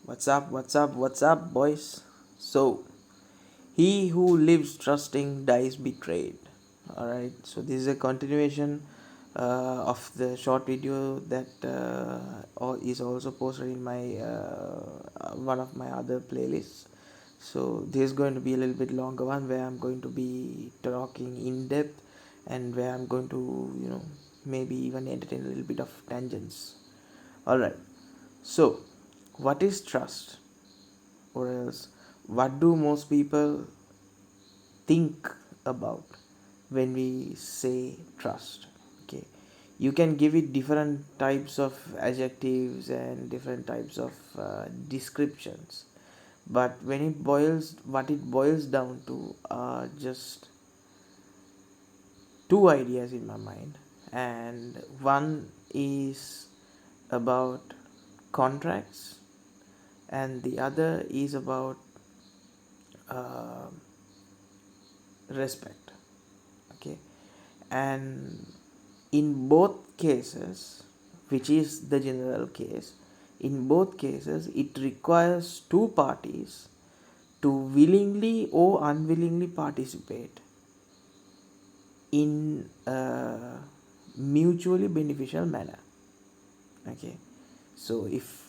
What's up, boys? So, he who lives trusting dies betrayed. Alright, so this is a continuation of the short video that is also posted in my one of my other playlists. So, this is going to be a little bit longer one where I'm going to be talking in depth and where I'm going to, maybe even entertain a little bit of tangents. Alright, so what is trust? Or else, what do most people think about when we say trust? Okay, you can give it different types of adjectives and different types of descriptions, but what it boils down to are just two ideas in my mind, and one is about contracts and the other is about uh, respect. Okay, and in both cases, which is the general case, in both cases it requires two parties to willingly or unwillingly participate in a mutually beneficial manner. Okay, so if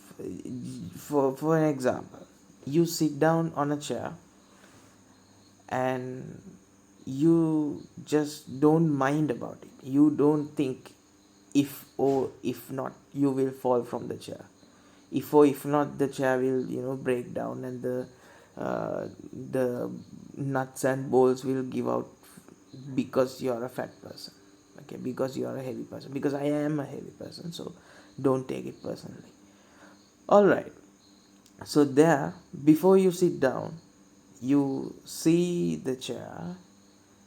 for an example, you sit down on a chair and you just don't mind about it, you don't think if or if not you will fall from the chair, if not the chair will break down and the nuts and bolts will give out because you are a fat person. Okay, because you are a heavy person, because I am a heavy person, so don't take it personally. All right, so there, before you sit down, you see the chair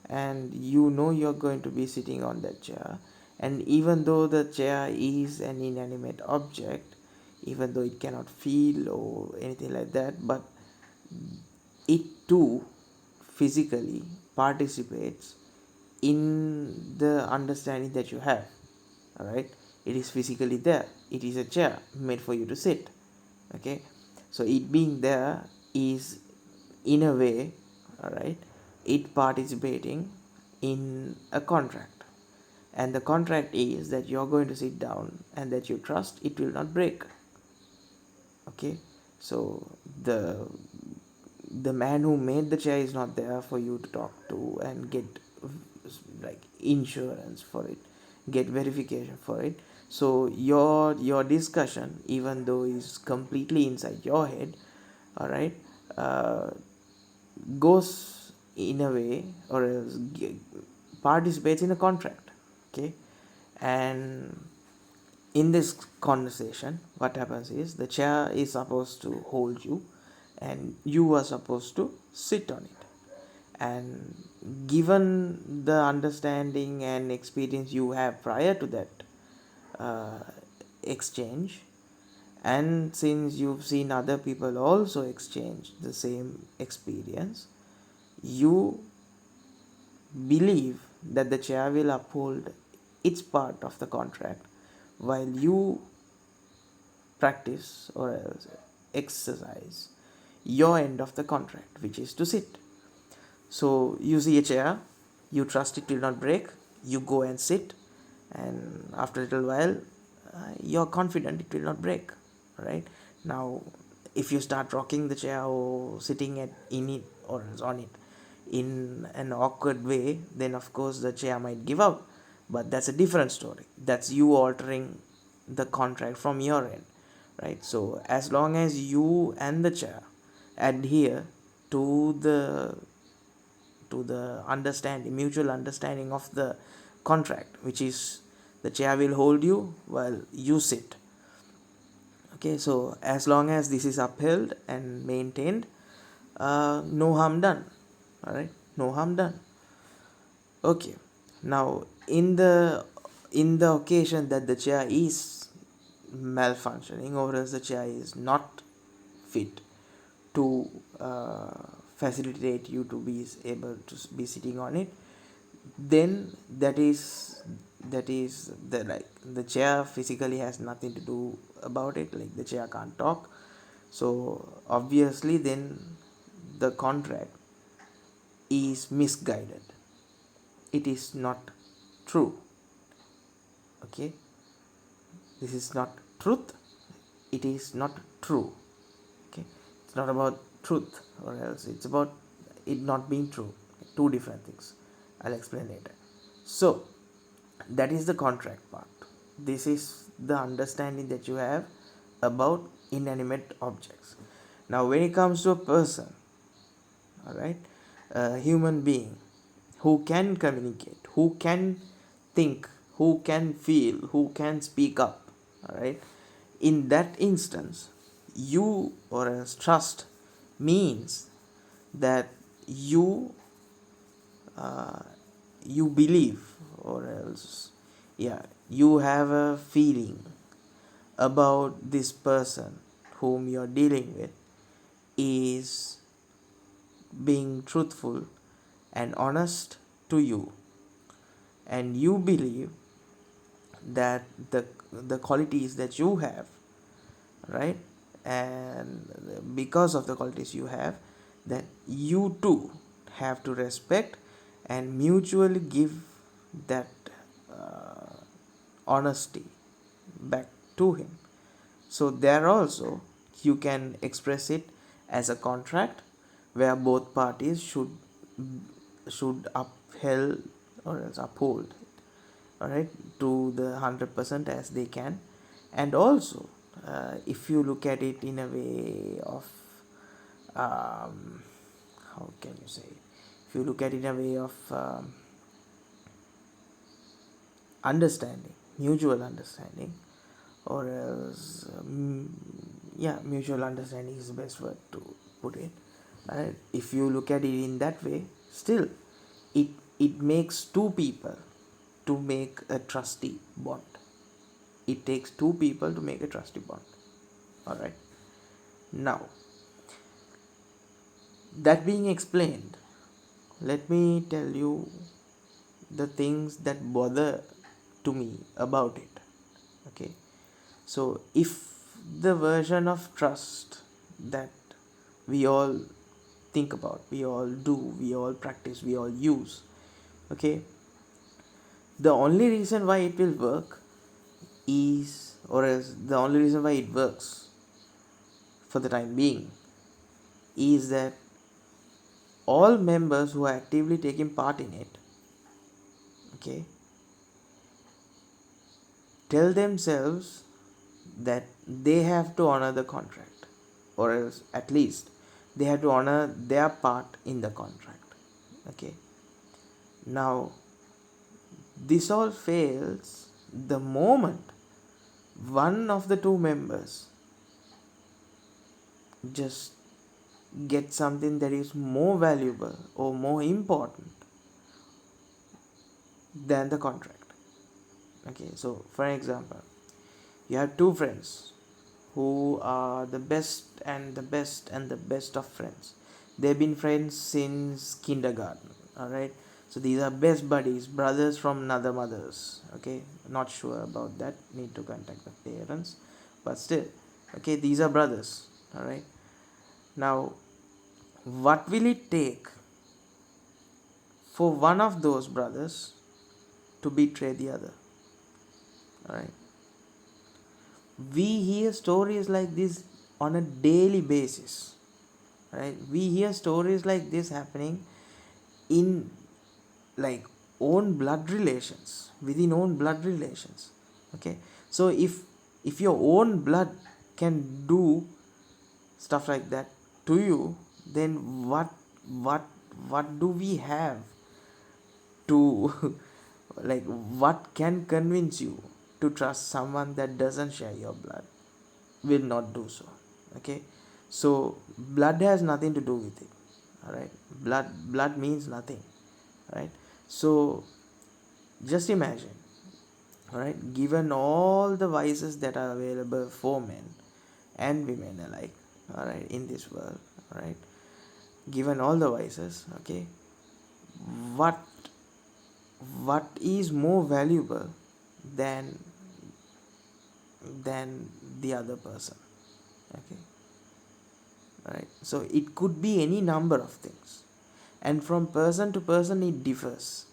and you know you're going to be sitting on that chair, and even though the chair is an inanimate object, even though it cannot feel or anything like that, but it too physically participates in the understanding that you have. All right, it is physically there, it is a chair made for you to sit. Okay, so it being there is, in a way, all right, it participating in a contract, and the contract is that you're going to sit down and that you trust it will not break. Okay, so the man who made the chair is not there for you to talk to and get like insurance for it, get verification for it. So your discussion, even though is completely inside your head, all right, uh, goes in a way, or else participates in a contract. Okay, and in this conversation what happens is the chair is supposed to hold you and you are supposed to sit on it, and given the understanding and experience you have prior to that uh, exchange, and since you've seen other people also exchange the same experience, you believe that the chair will uphold its part of the contract while you practice or else exercise your end of the contract, which is to sit. So you see a chair, you trust it will not break, you go and sit, and after a little while, you're confident it will not break. Right now, if you start rocking the chair or sitting in it or on it in an awkward way, then of course the chair might give out. But that's a different story. That's you altering the contract from your end, right? So as long as you and the chair adhere to the understanding, mutual understanding of the contract, which is the chair will hold you while you sit. Okay, so as long as this is upheld and maintained, no harm done. All right, no harm done. Okay, now in the occasion that the chair is malfunctioning, or else the chair is not fit to facilitate you to be able to be sitting on it, then that is the chair physically has nothing to do about it. Like, the chair can't talk, So obviously then the contract is misguided, it is not true. Okay, this is not truth, it is not true. Okay, it's not about truth or else it's about it not being true. Two different things, I'll explain later. So that is the contract part. This is the understanding that you have about inanimate objects. Now when it comes to a person, all right, a human being who can communicate, who can think, who can feel, who can speak up, all right, in that instance you or else trust means that you uh, you believe or else yeah, you have a feeling about this person whom you're dealing with is being truthful and honest to you, and you believe that the qualities that you have, right, and because of the qualities you have, that you too have to respect and mutually give that uh, honesty back to him. So there also you can express it as a contract where both parties should upheld or else uphold, all right, to the 100% as they can. And also if you look at it in a way of how can you say, if you look at it in a way of understanding, mutual understanding, or else yeah, mutual understanding is the best word to put it. If you look at it in that way, still it it makes two people to make a trusty bond. It takes two people to make a trusty bond. All right. Now that being explained, let me tell you the things that bother to me about it. Okay, so if the version of trust that we all think about, we all do, we all practice, we all use, okay, the only reason why it will work is, or else the only reason why it works for the time being, is that all members who are actively taking part in it, okay, tell themselves that they have to honor the contract, or else at least they have to honor their part in the contract. Okay, now this all fails the moment one of the two members just get something that is more valuable or more important than the contract. Okay, so for example, you have two friends who are the best and the best and the best of friends. They've been friends since kindergarten. All right, so these are best buddies, brothers from another mothers. Okay, not sure about that, need to contact the parents, but still, okay, these are brothers. All right, now what will it take for one of those brothers to betray the other? All right, we hear stories like this on a daily basis, right? We hear stories like this happening in like own blood relations, within own blood relations. Okay, so if your own blood can do stuff like that to you, then what what do we have to like, what can convince you to trust someone that doesn't share your blood, will not do so. Okay, so blood has nothing to do with it. All right, blood means nothing. All right, so just imagine, all right, given all the vices that are available for men and women alike, all right, in this world, all right, given all the vices, okay, what what is more valuable than the other person? Okay, right? So it could be any number of things, and from person to person it differs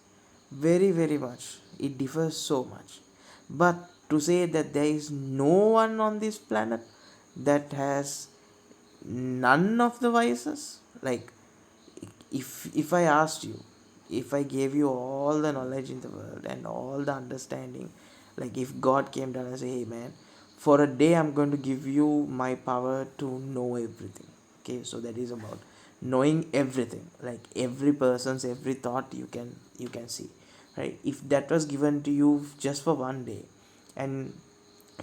very, very much. It differs so much. But to say that there is no one on this planet that has none of the vices, like, if I asked you, if I gave you all the knowledge in the world and all the understanding, like if God came down and say, hey man, for a day I'm going to give you my power to know everything. Okay, so that is about knowing everything, like every person's every thought you can see, right? If that was given to you just for one day, and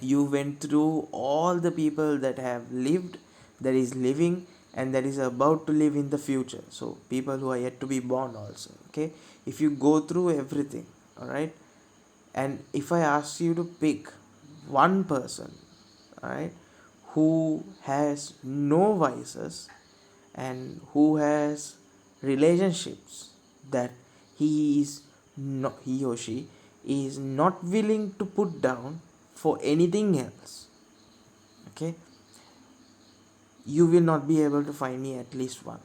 you went through all the people that have lived, that is living, and that is about to live in the future, so people who are yet to be born also, okay, if you go through everything, all right, and if I ask you to pick one person, all right, who has no vices and who has relationships that he or she is not willing to put down for anything else, okay, you will not be able to find me at least one,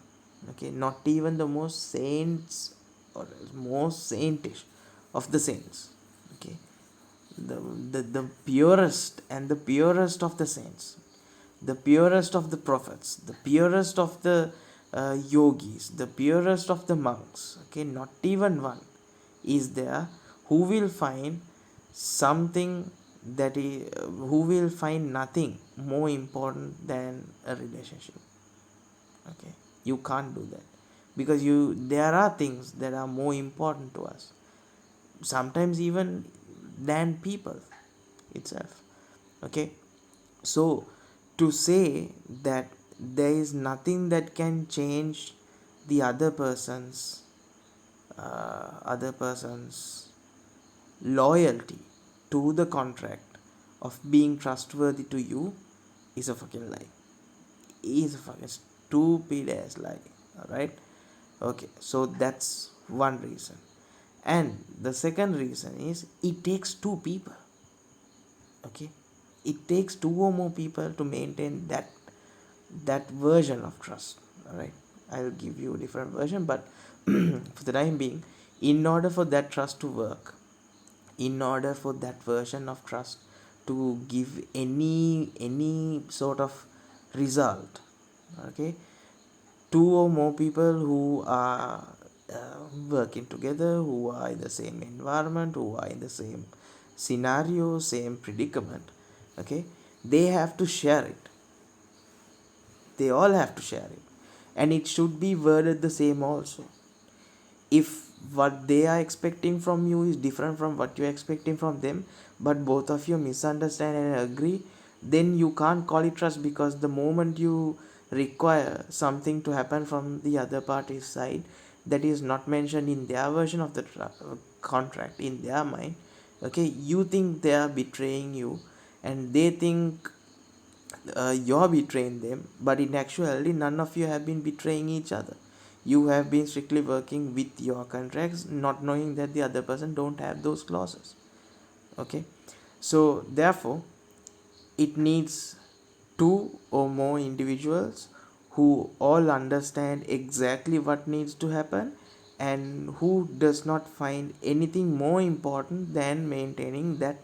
okay, not even the most saints or most saintish of the saints, okay, the, the purest and the purest of the saints, the purest of the prophets, the purest of the yogis, the purest of the monks, okay, not even one is there who will find something that is, who will find nothing more important than a relationship, okay, you can't do that, because there are things that are more important to us, sometimes even than people itself, okay. So to say that there is nothing that can change the other person's loyalty to the contract of being trustworthy to you is a fucking lie, is a fucking stupid ass lie, alright, okay. So that's one reason, and the second reason is it takes two people, okay, it takes two or more people to maintain that version of trust, all right. I'll give you a different version, but for the time being, in order for that trust to work, in order for that version of trust to give any sort of result, okay, two or more people who are working together, who are in the same environment, who are in the same scenario, same predicament, okay, they have to share it, they all have to share it, and it should be worded the same also. If what they are expecting from you is different from what you're expecting from them, but both of you misunderstand and agree, then you can't call it trust, because the moment you require something to happen from the other party's side that is not mentioned in their version of the contract in their mind, okay, you think they are betraying you, and they think you're betraying them, but in actuality none of you have been betraying each other. You have been strictly working with your contracts, not knowing that the other person don't have those clauses, okay. So therefore it needs two or more individuals who all understand exactly what needs to happen, and who does not find anything more important than maintaining that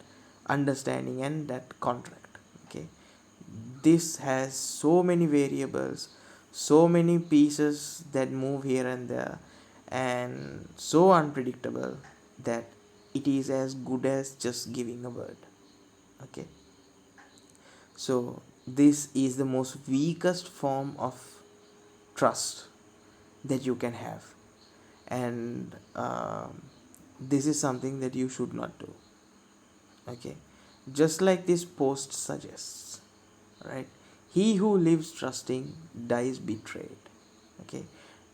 understanding and that contract, okay. This has so many variables, so many pieces that move here and there, and so unpredictable that it is as good as just giving a word, okay. So this is the most weakest form of trust that you can have, and this is something that you should not do, okay. Just like this post suggests, right, he who lives trusting dies betrayed, okay.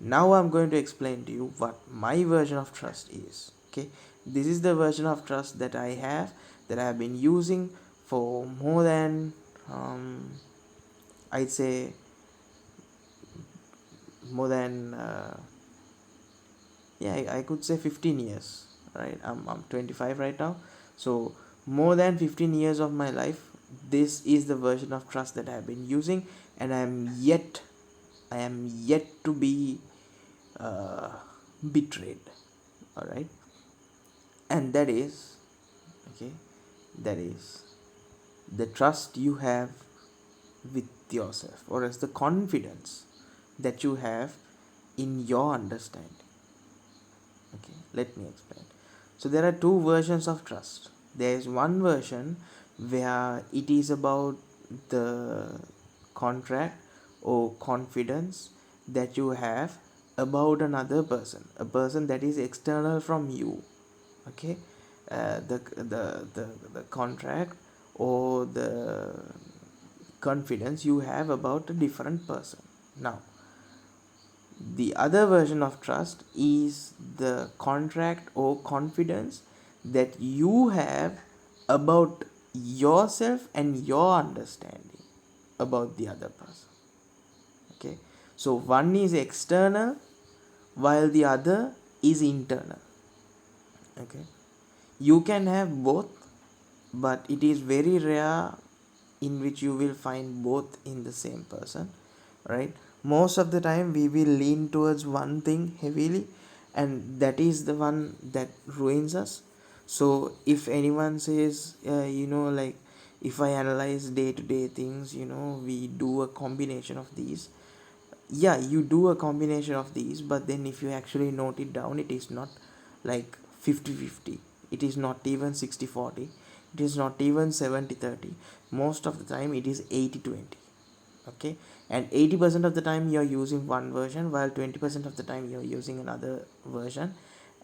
Now I'm going to explain to you what my version of trust is, okay. This is the version of trust that I have, that I have been using for more than I'd say more than yeah, I could say 15 years, right. I'm 25 right now, so more than 15 years of my life, this is the version of trust that I have been using, and I'm yet I am yet to be uh, betrayed. All right, and that is, okay, that is the trust you have with yourself, or as the confidence that you have in your understanding. Okay, let me explain. So there are two versions of trust. There is one version where it is about the contract or confidence that you have about another person, a person that is external from you. Okay, the contract or the confidence you have about a different person. Now, the other version of trust is the contract or confidence that you have about yourself and your understanding about the other person. Okay, so one is external while the other is internal. Okay, you can have both, but it is very rare in which you will find both in the same person, right? Most of the time we will lean towards one thing heavily, and that is the one that ruins us. So if anyone says, like, if I analyze day to day things, we do a combination of these. Yeah, you do a combination of these, but then if you actually note it down, it is not like 50-50. It is not even 60-40. It is not even 70-30. Most of the time it is 80-20. Okay, and 80% of the time you're using one version, while 20% of the time you're using another version.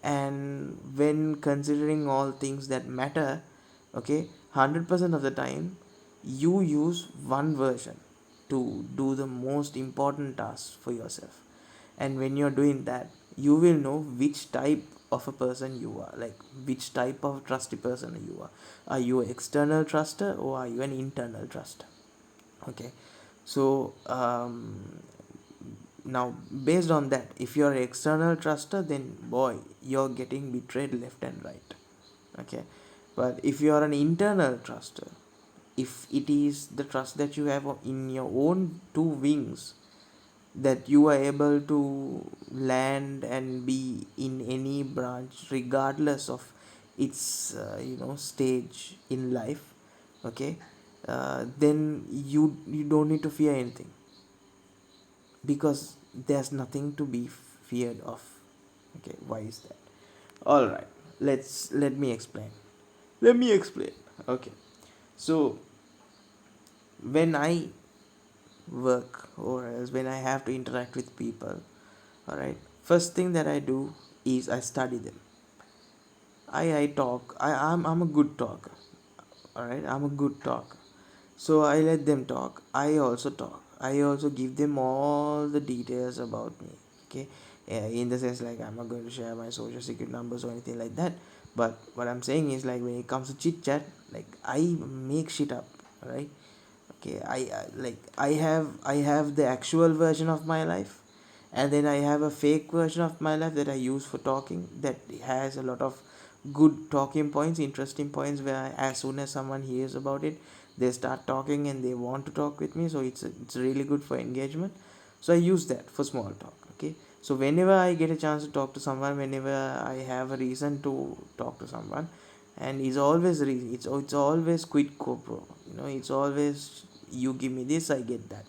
And when considering all things that matter, okay, 100% of the time you use one version to do the most important tasks for yourself. And when you're doing that, you will know which type of a person you are, like which type of trusty person you are. Are you an external truster or are you an internal truster? Okay, so now based on that, if you're an external truster, then boy, you're getting betrayed left and right. Okay, but if you are an internal truster, if it is the trust that you have in your own two wings, that you are able to land and be in any branch regardless of its stage in life. Okay, then you don't need to fear anything, because there's nothing to be feared of. Okay, why is that? All right, let me explain. Okay, so when I work, or else when I have to interact with people, all right, first thing that I do is I study them. I talk. I'm a good talker. All right, I'm a good talker. So I let them talk. I also talk. I also give them all the details about me. Okay, in the sense, like, I'm not going to share my social security numbers or anything like that. But what I'm saying is, like, when it comes to chit chat, like, I make shit up. All right. Okay, I have the actual version of my life, and then I have a fake version of my life that I use for talking, that has a lot of good talking points, interesting points, where as soon as someone hears about it, they start talking and they want to talk with me. So it's really good for engagement. So I use that for small talk. Okay, so whenever I get a chance to talk to someone, whenever I have a reason to talk to someone, and it's always quid pro quo. It's always, you give me this, I get that.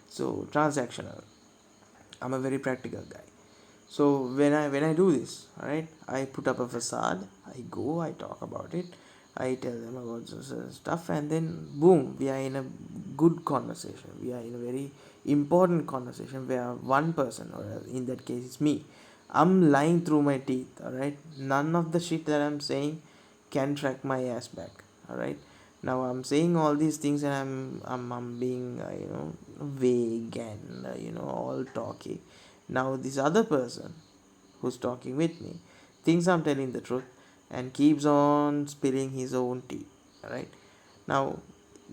So transactional. I'm a very practical guy. So when I do this, all right, I put up a facade. I go, I talk about it, I tell them about stuff, and then boom, we are in a good conversation. We are in a very important conversation where one person, or in that case it's me, I'm lying through my teeth. All right, none of the shit that I'm saying can track my ass back. All right, now I'm saying all these things, and I'm being vague and all talky. Now this other person who's talking with me thinks I'm telling the truth and keeps on spilling his own tea. Right, now,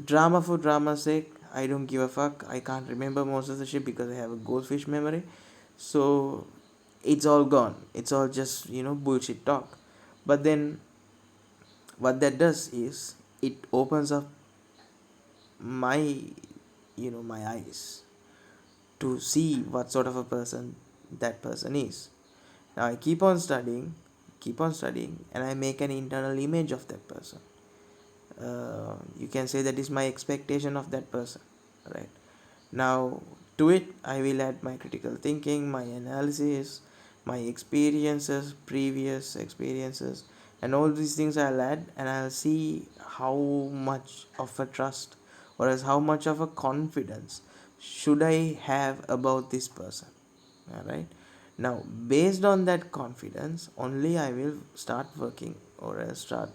drama for drama's sake, I don't give a fuck. I can't remember most of the shit because I have a goldfish memory. So it's all gone. It's all just bullshit talk. But then what that does is, it opens up my my eyes to see what sort of a person that person is. Now I keep on studying, and I make an internal image of that person. You can say that is my expectation of that person, right? Now to it I will add my critical thinking, my analysis, my experiences, previous experiences, and all these things I'll add, and I'll see how much of a trust or as how much of a confidence should I have about this person. All right. Now based on that confidence only I will start working, or I'll start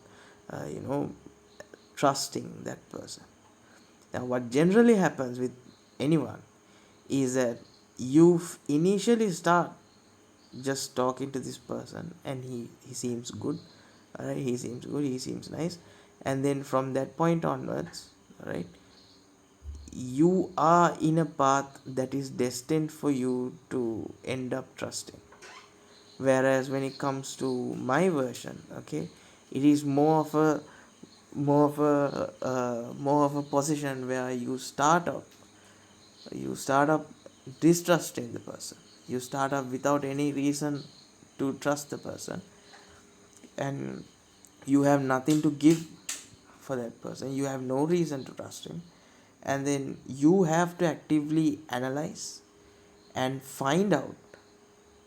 you know trusting that person. Now what generally happens with anyone is that you initially start just talking to this person, and he seems good. All right, he seems good, he seems nice, and then from that point onwards, all right, you are in a path that is destined for you to end up trusting. Whereas when it comes to my version, okay, it is more of a position where you start up distrusting the person. You start up without any reason to trust the person, and you have nothing to give for that person. You have no reason to trust him, and then you have to actively analyze and find out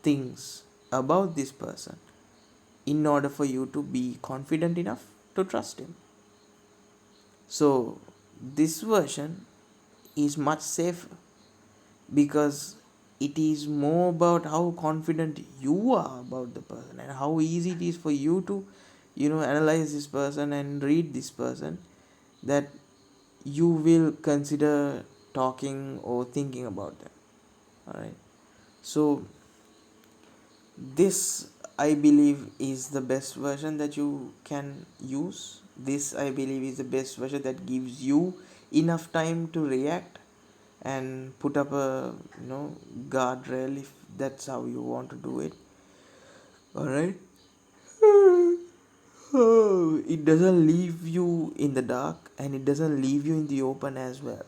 things about this person in order for you to be confident enough to trust him. So this version is much safer, because it is more about how confident you are about the person, and how easy it is for you to analyze this person and read this person, that you will consider talking or thinking about them. All right. So this, I believe, is the best version that you can use. This, I believe, is the best version that gives you enough time to react and put up a guardrail, if that's how you want to do it. All right. It doesn't leave you in the dark, and it doesn't leave you in the open as well.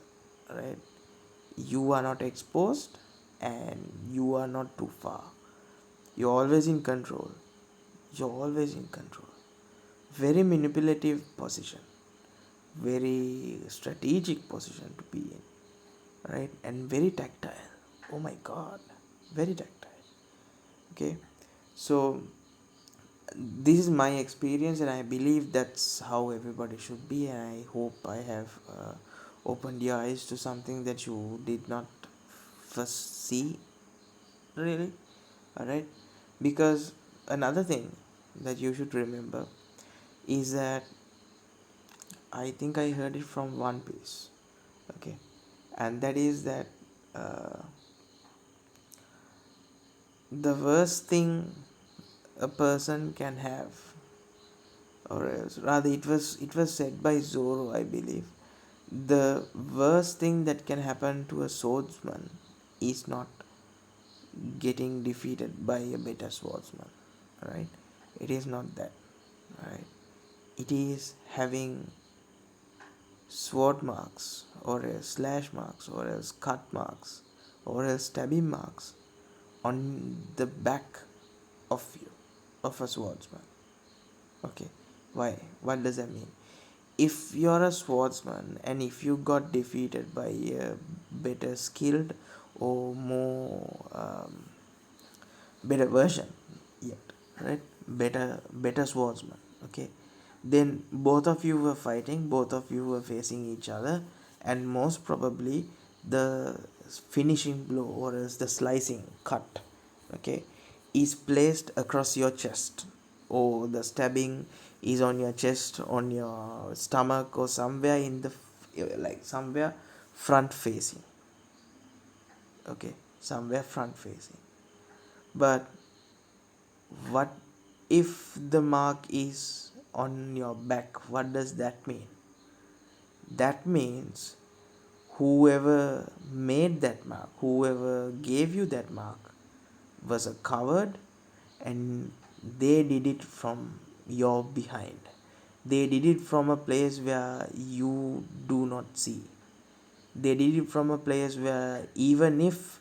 All right. You are not exposed, and you are not too far. You're always in control. You're always in control. Very manipulative position, very strategic position to be in, right? And very tactile. Oh my god, very tactile. Okay, so this is my experience, and I believe that's how everybody should be. And I hope I have opened your eyes to something that you did not first see, really. All right, because another thing that you should remember is that I think I heard it from One Piece. Okay, and that is that uh, the worst thing a person can have, or else rather, it was said by Zoro, I believe. The worst thing that can happen to a swordsman is not getting defeated by a better swordsman. Right? It is not that. Right? It is having sword marks, or else slash marks, or else cut marks, or else stabbing marks on the back of you, of a swordsman. Okay, why? What does that mean? If you're a swordsman, and if you got defeated by a better skilled or more better version yet, right? Better swordsman. Okay, then both of you were fighting, both of you were facing each other, and most probably the finishing blow, or else the slicing cut, okay, is placed across your chest, or the stabbing is on your chest, on your stomach, or somewhere in the like somewhere front facing. Okay, somewhere front facing. But what if the mark is on your back? What does that mean? That means whoever made that mark, whoever gave you that mark, was a coward, and they did it from your behind. They did it from a place where you do not see. They did it from a place where even if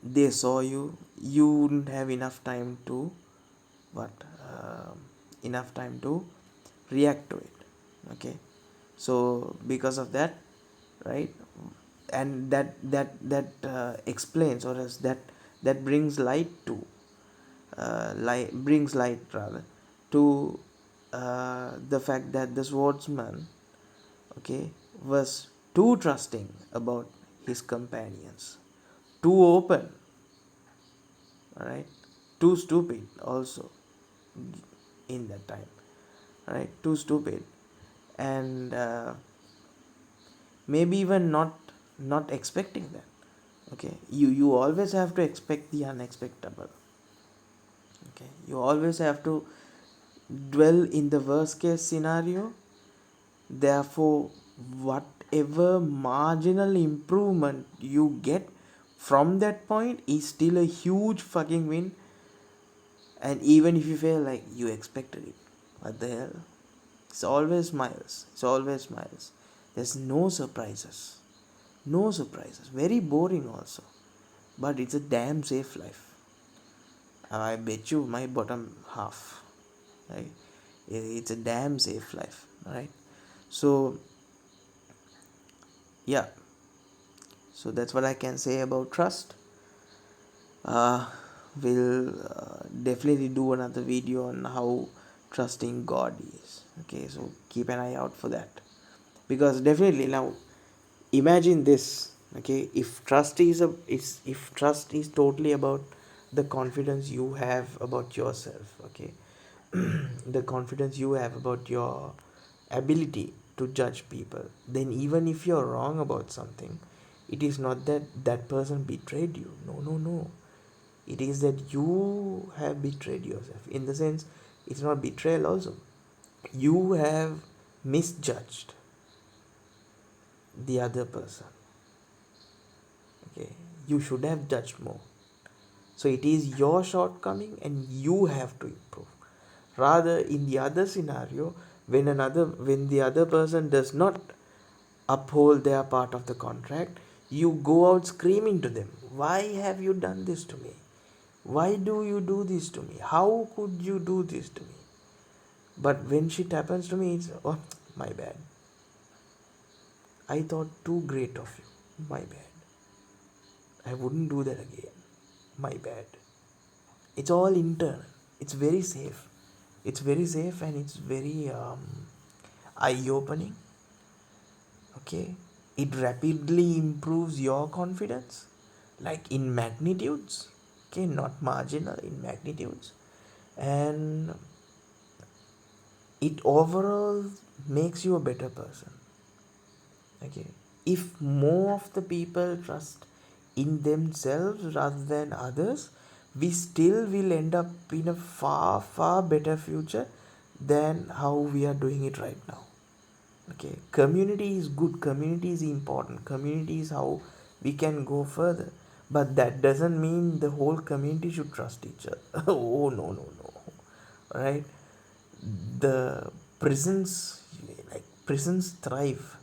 they saw you, you wouldn't have enough time to what enough time to react to it. Okay, so because of that, right, and that explains, or else that brings light to brings light rather to the fact that the swordsman, okay, was too trusting about his companions, too open, right, too stupid also in that time, right, too stupid, and maybe even not expecting that. Okay, you always have to expect the unexpectable. Okay, you always have to dwell in the worst case scenario. Therefore, whatever marginal improvement you get from that point is still a huge fucking win. And even if you fail, like, you expected it, what the hell? It's always smiles. It's always smiles. There's no surprises. No surprises. Very boring also. But it's a damn safe life. I bet you my bottom half. Right? It's a damn safe life. Right? So, yeah. So that's what I can say about trust. Uh, we'll definitely do another video on how trusting God is. Okay, so keep an eye out for that. Because definitely now, imagine this. Okay, if trust is totally about the confidence you have about yourself. Okay, the confidence you have about your ability to judge people, then even if you're wrong about something, it is not that that person betrayed you. No, no, no. It is that you have betrayed yourself. In the sense, it's not betrayal also. You have misjudged the other person. Okay, you should have judged more. So it is your shortcoming and you have to improve. Rather, in the other scenario, when the other person does not uphold their part of the contract, you go out screaming to them, why have you done this to me? Why do you do this to me? How could you do this to me? But when shit happens to me, it's, oh, my bad. I thought too great of you. My bad. I wouldn't do that again. My bad. It's all internal. It's very safe. It's very safe and it's very eye opening. Okay, it rapidly improves your confidence, like in magnitudes. Okay, not marginal, in magnitudes. And it overall makes you a better person. Okay, if more of the people trust in themselves rather than others, we still will end up in a far better future than how we are doing it right now. Okay, community is good, community is important, community is how we can go further, but that doesn't mean the whole community should trust each other. Oh, no, no, no. Right, the prisons, like, prisons thrive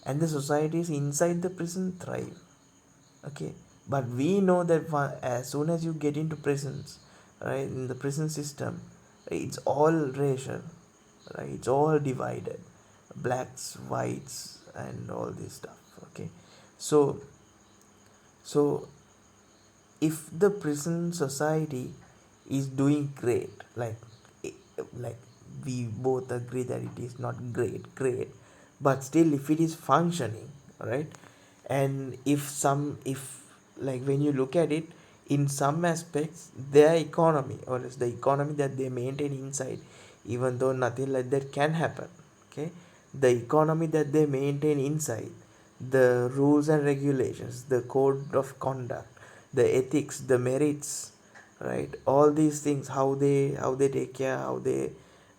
and the societies inside the prison thrive. Okay, but we know that as soon as you get into prisons, right, in the prison system, it's all racial, right, it's all divided, blacks, whites, and all this stuff. Okay, so so if the prison society is doing great, like we both agree that it is not great, but still if it is functioning, right, and if like when you look at it, in some aspects their economy, or is the economy that they maintain inside, even though nothing like that can happen. Okay, the economy that they maintain inside, the rules and regulations, the code of conduct, the ethics, the merits, right, all these things, how they take care,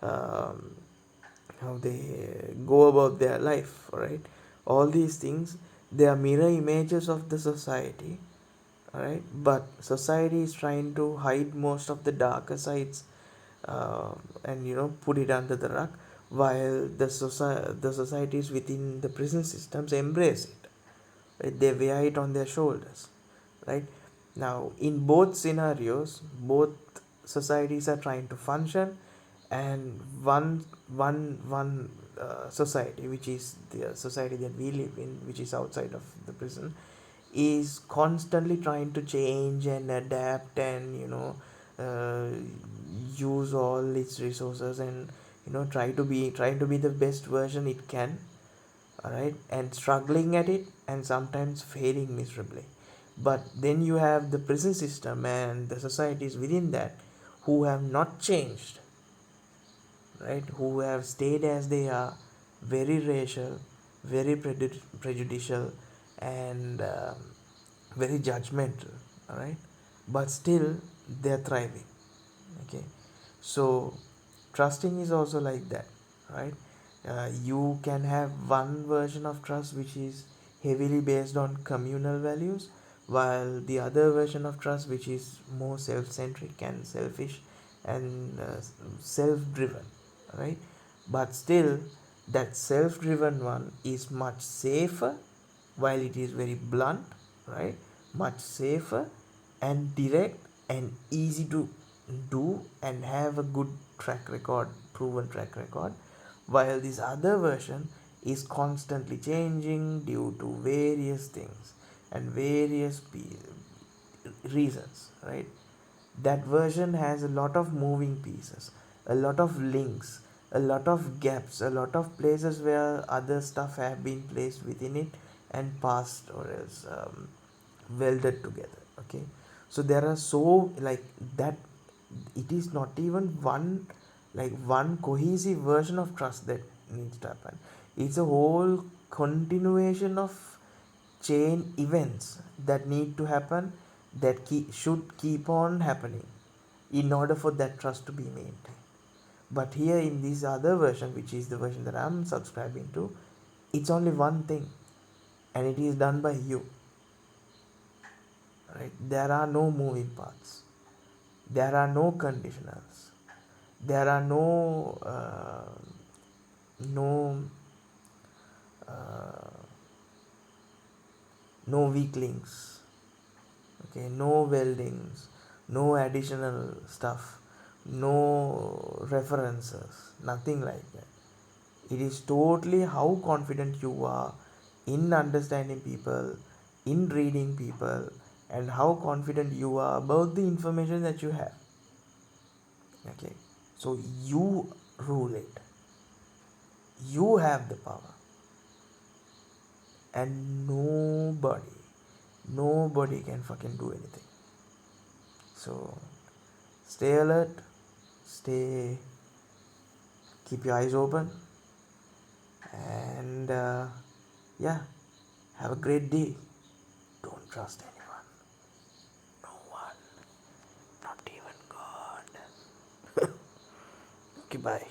um, how they go about their life, right, all these things, they are mirror images of the society. Right, but society is trying to hide most of the darker sides, uh, and put it under the rug, while the societies within the prison systems embrace it, right? They wear it on their shoulders, right? Now, in both scenarios, both societies are trying to function, and one society, which is the society that we live in, which is outside of the prison, is constantly trying to change and adapt, and uh, use all its resources, and trying to be the best version it can, all right, and struggling at it, and sometimes failing miserably. But then you have the prison system and the societies within that who have not changed, right, who have stayed as they are, very racial, very prejudicial, and very judgmental, all right, but still they're thriving. Okay, so trusting is also like that, right? You can have one version of trust which is heavily based on communal values, while the other version of trust which is more self-centric and selfish and self-driven, right? But still, that self-driven one is much safer, while it is very blunt, right? Much safer and direct and easy to do and have a good track record, proven track record, while this other version is constantly changing due to various things and various reasons, right? That version has a lot of moving pieces, a lot of links, a lot of gaps, a lot of places where other stuff have been placed within it and passed, or else welded together. Okay, so there are so like that, it is not even one cohesive version of trust that needs to happen. It's a whole continuation of chain events that need to happen, that should keep on happening in order for that trust to be maintained. But here in this other version, which is the version that I'm subscribing to, it's only one thing, and it is done by you, right? There are no moving parts, there are no conditionals, there are no uh, no weak links, okay, no weldings, no additional stuff, no references, nothing like that. It is totally how confident you are in understanding people, in reading people, and how confident you are about the information that you have. Okay, so you rule it, you have the power, and nobody can fucking do anything. So stay alert, stay, keep your eyes open, and yeah, have a great day. Don't trust anyone, no one, not even God. Okay, bye.